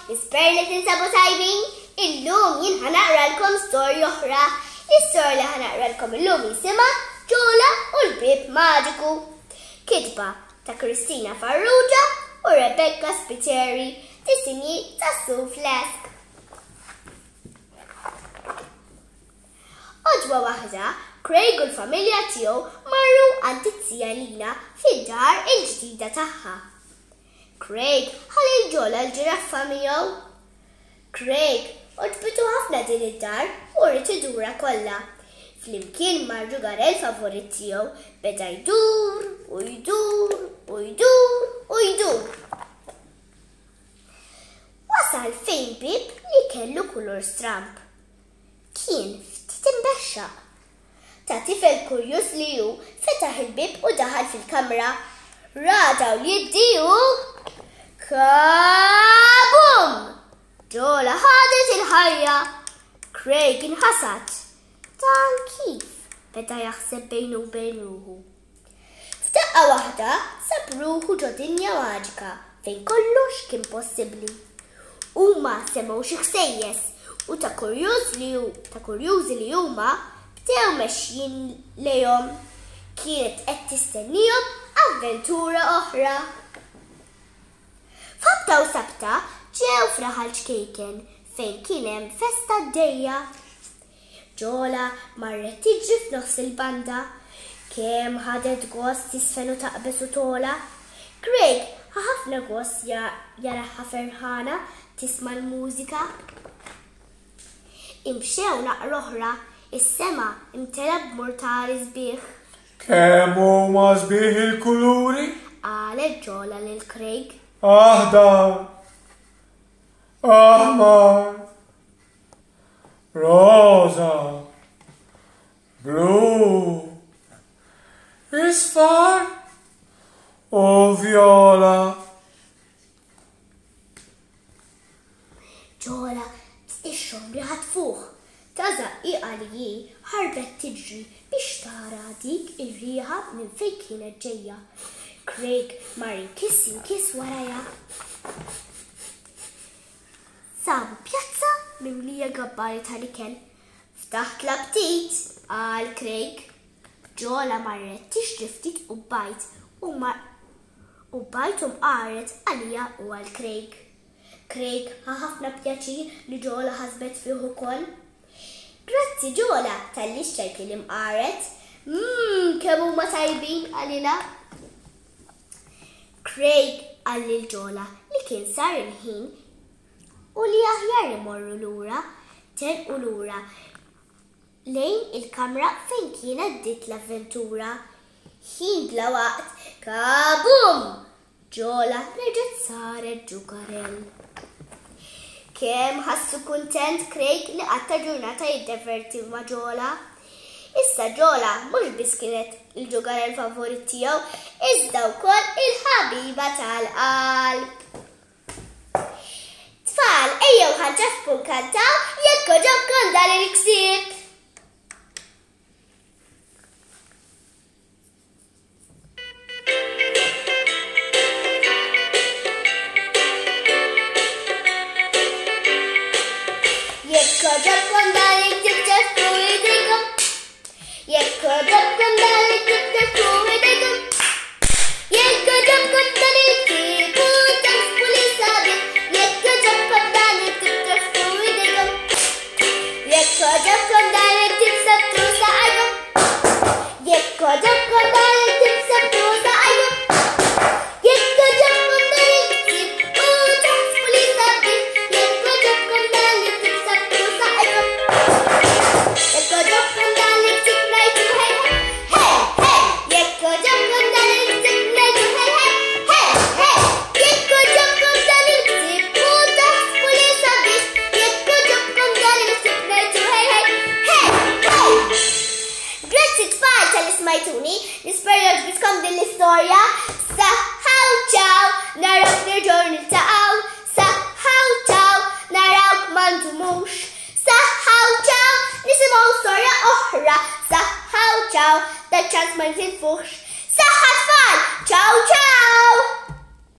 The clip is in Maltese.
nisper li tinsabu tajbin. Illum jien ħanaqralkom storja oħra. L-istorja li ħanaqralkom illum jisimha Ġola u l-Bib Maġiku. Kitba ta' Kristina Farrugia u Rebecca Spiteri, disinji ta' Sue Flask. Oġba waħda, Craig u l-familja tiegħu marru għand it-tija Lina fid-dar il-ġdida tagħha. Craig ħalli l-Ġola l-ġiraffa miegħu. Craig oġbitu ħafna din id-dar u rrid idura kollha. Flimkien mar-ġugarell favorit tiegħu beda jdur u jdur u jdur u jdur. Wasal fejn Bib li kellu kulur stramp. Kien ftit imbexxaq. Ta' tifel kurjuż li hu fetaħ il-bib u daħal fil-kamra. Radaw li jdiju kabum! Ġola ħadet il-ħajja. Craig inħasad. Dan kif? Beda jaħseb bejnu u bejn ruħu. F'daqqa waħda sab ruħu ġo dinja maġika fejn kollox kien possibbli. Huma semgħu xi ħsejjes u ta' kurjużi li huma bdew mexjin lejhom. Kienet qed tistennihom avventura oħra. F'ħabta u sabta ġew f'raħal ċkejken fejn kien hemm festa għaddejja. Ġola marret tiġri f'nofs il-banda, kemm ħadet gost tisfen u taqbes u tola. Craig ħafna gost jaraħħa ferħana tisma' l-mużika. Imxew naqra oħra, is-sema imtela b'murtari sbieħ. Kemm huma sbieħ il-kuluri? Qalet Ġola lil Craig. Aħdar, aħmar, rosa, blu, isfar u viola. Ġola ix-xogħol riħat fuq. Tażaq iqaliji ħarbet tiġri biex tara dik ir-riħa minn fejn kienet ġejja. Craig mar inkiss warajha. Sabu pjazza mimlija gabbari tal-ikel. Ftaħt l-aptit, qal Craig. Ġola marret tixtri ftit u bajt u bajtum qaret għalija u għal Craig. Craig ħafna pjaċir li Ġola ħasbet fih ukoll. Grazzi Ġola tal-li xtrajt li mqaret. Kemm huma tajbin għalila. Craig qal lil Ġola li kien sar il-ħin u li aħjar imorru lura, telqu lura lejn il-kamra fejn kienet dit l-avventura. Ħin bla waqt, kabum! Ġola reġgħet saret ġugarell. Kemm ħassu kuntent Craig li qatta ġurnata jiddeverti ma' Ġola. Issa Ġola mhux biss kienet il-ġugarell favorit tiegħu, iżda wkoll il-ħabiba tal-qalb. Tfal, ejjew ħanċafku nkantaw jekk ġobkom dan il-ksieb. Jekk ġobkom dan il-ksieb ċafku idejkom. Jekk ġobkom dan il-ksieb ċafku idejkom. Jekk ġobkom dan il-ksieb u ċafku li sabiħ. Jekk ġobkom dan il-ksieb ċafku idejkom. Jekk ġobkom dan il-ksieb sabtu saqajkom. Jekk ġobkom dan il-ksieb sabtu saqajkom. Jekk ġobkom dan il-ksieb u ċafku li sabiħ. Jekk ġobkom dan il-ksieb sabtu saqajkom. Jekk ġobkom dan il-ksieb ngħidu hej hej hej. Jekk ġobkom dan il-ksieb ngħidu hej hej hej. Jekk ġobkom dan il-ksieb u ċafku li sabiħ. Jekk ġobkom dan il-ksieb ngħidu hej hej hej. Grazzi tfal tal-ismajtuni, nisper jogħġbitkom din l-istorja. Saħħaw ċaw, narawk nerġgħu niltaqgħu. Saħħaw ċaw, narawk ma ntumux. Saħħaw ċaw, nisimgħu storja oħra. Saħħaw ċaw, daċ-ċans ma ntilfuħx.